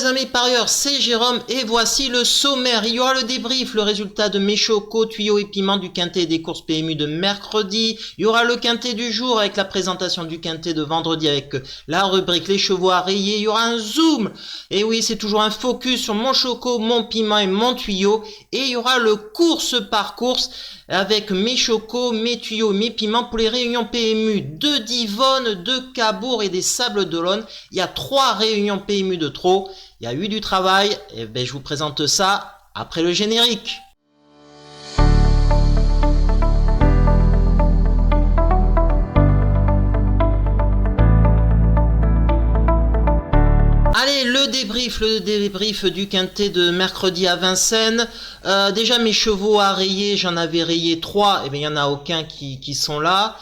les amis parieurs, c'est Jérôme et voici le sommaire. Il y aura le débrief, le résultat de mes chocos, tuyaux et piments du quintet des courses PMU de mercredi. Il y aura le quintet du jour avec la présentation du quintet de vendredi avec la rubrique les chevaux à rayer. Il y aura un zoom. Et oui, c'est toujours un focus sur mon choco, mon piment et mon tuyau. Et il y aura le course par course avec mes chocos, mes tuyaux, mes piments pour les réunions PMU de Divonne, de Cabourg et des Sables d'Olonne. Il y a 3 réunions PMU de trop. Il y a eu du travail. Et ben, je vous présente ça après le générique. Allez, le débrief du quintet de mercredi à Vincennes. Déjà mes chevaux à rayer, j'en avais rayé 3, et bien il n'y en a aucun qui sont là,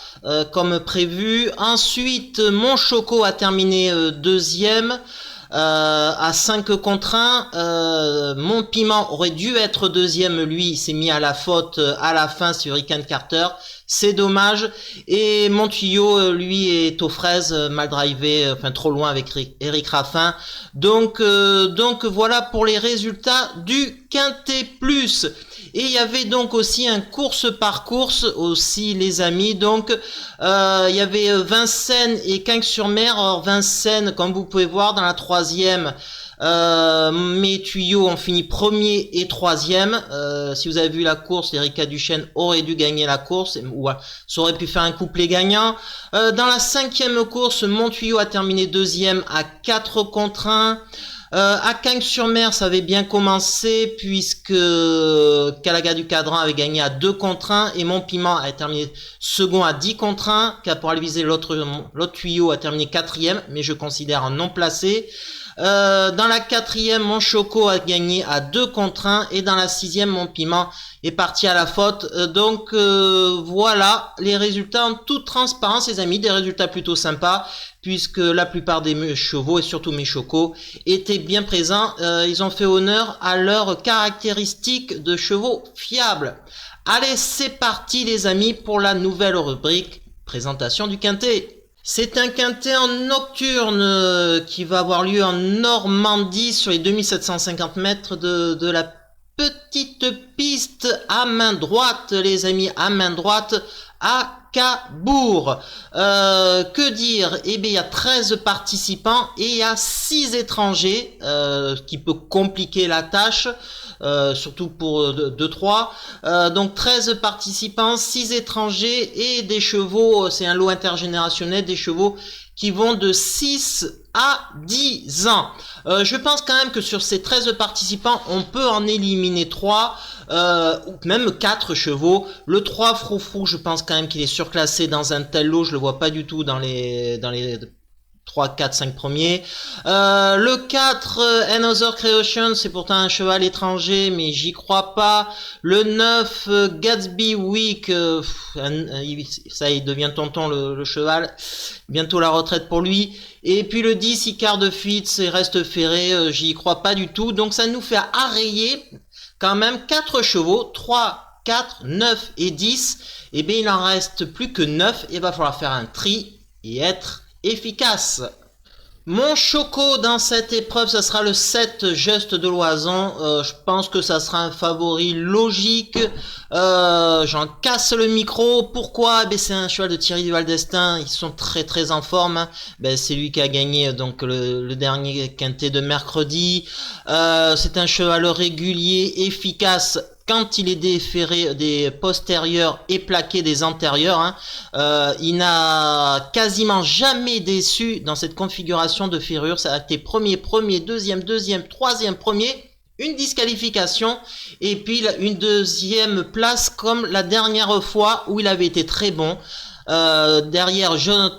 comme prévu. Ensuite, mon choco a terminé deuxième. À 5 contre 1, mon piment aurait dû être deuxième, lui il s'est mis à la faute à la fin sur Hurricane Carter, c'est dommage, et mon tuyau lui est aux fraises, mal drivé, enfin trop loin avec Eric Raffin, donc voilà pour les résultats du Quintet Plus. Et il y avait donc aussi un course par course aussi les amis, donc il y avait Vincennes et Cagnes-sur-Mer. Alors Vincennes, comme vous pouvez voir dans la 3e, mes tuyaux ont fini premier et 3e. Si vous avez vu la course, Erika Duchesne aurait dû gagner la course, ou ça aurait pu faire un couplet gagnant. Dans la 5e course, mon tuyau a terminé 2e à 4 contre 1. À Cagnes-sur-Mer, ça avait bien commencé puisque Calaga du Cadran avait gagné à 2 contre 1 et mon piment a terminé second à 10 contre 1. Caporal Visé, l'autre tuyau a terminé 4e, mais je considère un non placé. Dans la 4e, mon choco a gagné à 2 contre 1 et dans la 6e, mon piment est parti à la faute. Donc voilà les résultats en toute transparence les amis, des résultats plutôt sympas puisque la plupart des chevaux et surtout mes chocos étaient bien présents. Ils ont fait honneur à leurs caractéristiques de chevaux fiables. Allez, c'est parti les amis pour la nouvelle rubrique présentation du quintet. C'est un quintet en nocturne qui va avoir lieu en Normandie sur les 2750 mètres de la petite piste à main droite, les amis, à main droite, à Cabourg. Que dire? Eh bien, il y a 13 participants et il y a 6 étrangers, qui peut compliquer la tâche. Surtout pour 2-3. Donc 13 participants, 6 étrangers et des chevaux, c'est un lot intergénérationnel, des chevaux qui vont de 6 à 10 ans. Je pense quand même que sur ces 13 participants, on peut en éliminer 3, ou même 4 chevaux. Le 3 Froufrou, je pense quand même qu'il est surclassé dans un tel lot, je le vois pas du tout dans les 3, 4, 5 premiers. Le 4, Another Creation, c'est pourtant un cheval étranger, mais j'y crois pas. Le 9, Gatsby Week, ça il devient tonton le cheval. Bientôt la retraite pour lui. Et puis le 10, Icare de Fitz et Reste Ferré, j'y crois pas du tout. Donc ça nous fait arrayer quand même 4 chevaux, 3, 4, 9 et 10. Et bien il en reste plus que 9. Il va falloir faire un tri et être efficace. Mon choco dans cette épreuve, ça sera le 7 Geste de Loison. Je pense que ça sera un favori logique. J'en casse le micro. Pourquoi? Ben, c'est un cheval de Thierry Duval d'Estaing. Ils sont très très en forme. Hein. Ben, c'est lui qui a gagné donc le dernier quintet de mercredi. C'est un cheval régulier, efficace quand il est déféré des postérieurs et plaqué des antérieurs. Hein. Il n'a quasiment jamais déçu dans cette configuration de ferrure. Ça a été premier, deuxième, troisième, premier, une disqualification et puis une deuxième place comme la dernière fois où il avait été très bon. Derrière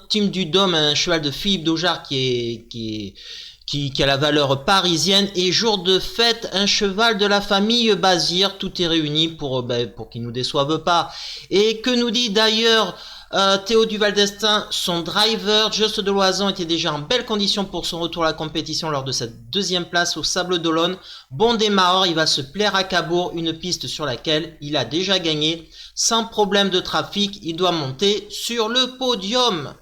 Tim Dudhomme, un cheval de Philippe Daujar qui a la valeur parisienne, et jour de fête, un cheval de la famille Bazir. Tout est réuni pour qu'il nous déçoive pas. Et que nous dit d'ailleurs Théo Duval d'Estaing, son driver, Juste de Loison, était déjà en belle condition pour son retour à la compétition lors de cette deuxième place au Sable d'Olonne. Bon démarreur, il va se plaire à Cabourg, une piste sur laquelle il a déjà gagné. Sans problème de trafic, il doit monter sur le podium.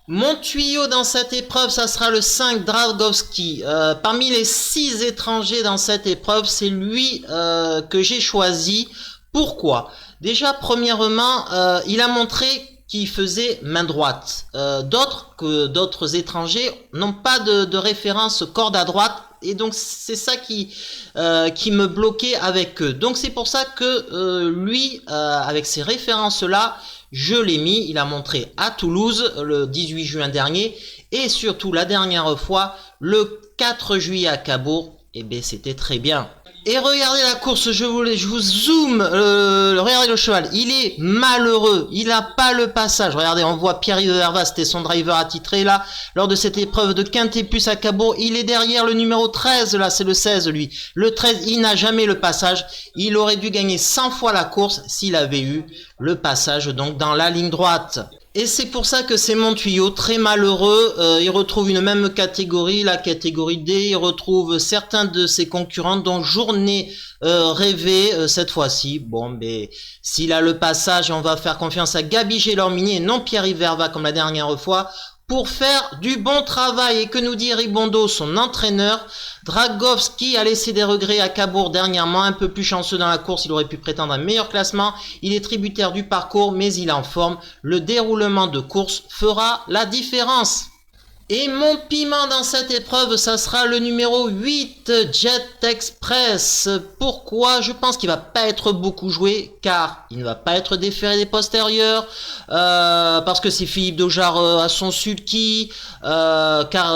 Mon tuyau dans cette épreuve, ça sera le 5 Dragowski. Parmi les 6 étrangers dans cette épreuve, c'est lui que j'ai choisi. Pourquoi? Déjà, premièrement, il a montré qu'il faisait main droite. D'autres étrangers n'ont pas de référence corde à droite. Et donc c'est ça qui me bloquait avec eux. Donc c'est pour ça que lui, avec ces références-là, je l'ai mis. Il a montré à Toulouse le 18 juin dernier. Et surtout la dernière fois, le 4 juillet à Cabourg. Et bien c'était très bien. Et regardez la course, je vous zoome, regardez le cheval, il est malheureux, il n'a pas le passage. Regardez, on voit Pierre-Yves Verva, c'était son driver attitré là, lors de cette épreuve de Quintet Plus à Cabourg. Il est derrière le numéro 13 là, c'est le 16 lui. Le 13, il n'a jamais le passage, il aurait dû gagner 100 fois la course s'il avait eu le passage donc dans la ligne droite. Et c'est pour ça que c'est mon tuyau, très malheureux. Il retrouve une même catégorie, la catégorie D. Il retrouve certains de ses concurrents dont Journée rêvé cette fois-ci. Bon, mais s'il a le passage, on va faire confiance à Gabi Gélormini et non Pierre-Yves Verva comme la dernière fois, pour faire du bon travail. Et que nous dit Ribondo, son entraîneur? Dragowski a laissé des regrets à Cabourg dernièrement, un peu plus chanceux dans la course, il aurait pu prétendre un meilleur classement. Il est tributaire du parcours, mais il est en forme. Le déroulement de course fera la différence. Et mon piment dans cette épreuve, ça sera le numéro 8, Jet Express. Pourquoi? Je pense qu'il va pas être beaucoup joué, car il ne va pas être déféré des postérieurs, parce que c'est Philippe Daujar à son sulky, car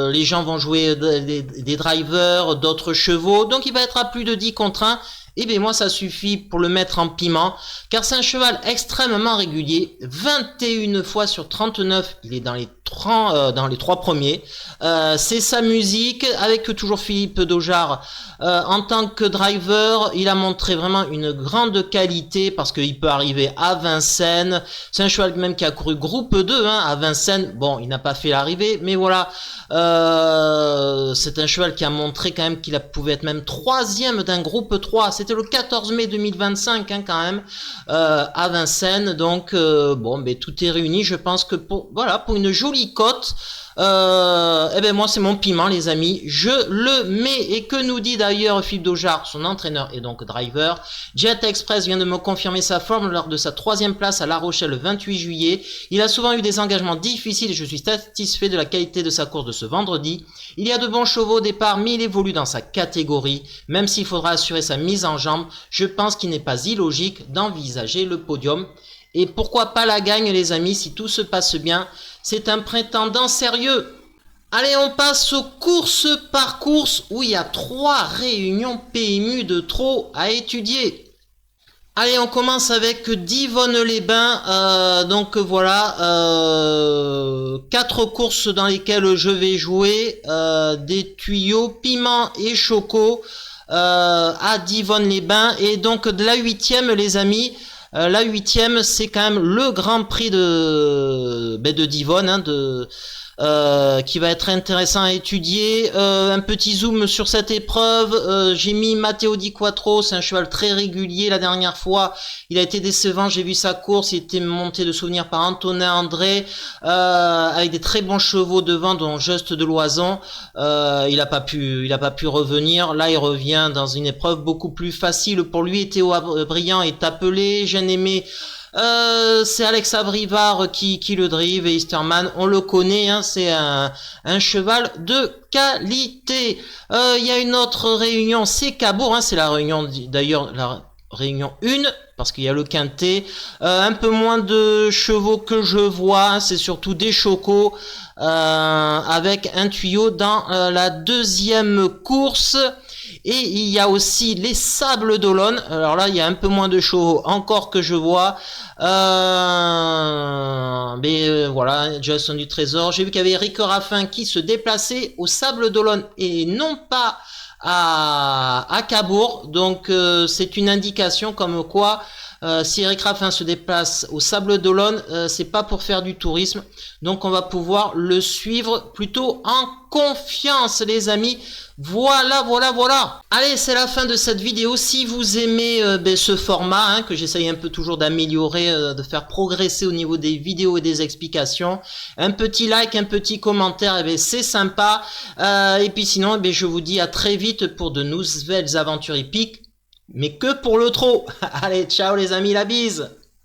les gens vont jouer des drivers, d'autres chevaux, donc il va être à plus de 10 contre 1. Et bien moi ça suffit pour le mettre en piment, car c'est un cheval extrêmement régulier, 21 fois sur 39, il est dans les 3 premiers, c'est sa musique, avec toujours Philippe Daujar en tant que driver. Il a montré vraiment une grande qualité, parce qu'il peut arriver à Vincennes, c'est un cheval même qui a couru groupe 2 à Vincennes, bon il n'a pas fait l'arrivée, mais voilà, c'est un cheval qui a montré quand même qu'il pouvait être même 3e d'un groupe 3, c'était le 14 mai 2025 quand même, à Vincennes. Donc bon, ben tout est réuni. Je pense que pour une jolie cote, eh ben moi c'est mon piment les amis, je le mets. Et que nous dit d'ailleurs Philippe Daujar, son entraîneur et donc driver? Jet Express vient de me confirmer sa forme lors de sa 3e place à La Rochelle le 28 juillet. Il a souvent eu des engagements difficiles et je suis satisfait de la qualité de sa course de ce vendredi. Il y a de bons chevaux au départ, mais il évolue dans sa catégorie. Même s'il faudra assurer sa mise en jambe, je pense qu'il n'est pas illogique d'envisager le podium. Et pourquoi pas la gagne les amis, si tout se passe bien, c'est un prétendant sérieux. Allez, on passe aux courses par course, où il y a 3 réunions PMU de trop à étudier. Allez, on commence avec Divonne-les-Bains, donc voilà, 4 courses dans lesquelles je vais jouer, des tuyaux, piment et choco, à Divonne-les-Bains, et donc de la 8e les amis. La 8e, c'est quand même le Grand Prix de Divonne, qui va être intéressant à étudier. Un petit zoom sur cette épreuve. J'ai mis Matteo Di Quattro, c'est un cheval très régulier. La dernière fois, il a été décevant. J'ai vu sa course, il était monté de souvenir par Antonin André, avec des très bons chevaux devant, dont Juste de Loison. Il a pas pu revenir. Là, il revient dans une épreuve beaucoup plus facile pour lui. Théo Brillant est appelé. J'aime aimé. C'est Alex Abrivard qui le drive, et Easterman, on le connaît, c'est un cheval de qualité. Il y a une autre réunion, c'est Cabourg, c'est la réunion, d'ailleurs la réunion 1, parce qu'il y a le quintet, un peu moins de chevaux que je vois, c'est surtout des chocos, avec un tuyau dans la 2e course. Et il y a aussi les Sables d'Olonne. Alors là, il y a un peu moins de chevaux encore que je vois. Mais voilà, Jason du Trésor. J'ai vu qu'il y avait Eric Raffin qui se déplaçait aux Sables d'Olonne et non pas à Cabourg. Donc c'est une indication comme quoi Si Eric Raffin se déplace au Sable d'Olonne, c'est pas pour faire du tourisme. Donc on va pouvoir le suivre plutôt en confiance, les amis. Voilà, voilà, voilà. Allez, c'est la fin de cette vidéo. Si vous aimez ce format, que j'essaye un peu toujours d'améliorer, de faire progresser au niveau des vidéos et des explications, un petit like, un petit commentaire, c'est sympa. Et puis sinon, je vous dis à très vite pour de nouvelles aventures épiques, mais que pour le trot. Allez, ciao les amis, la bise.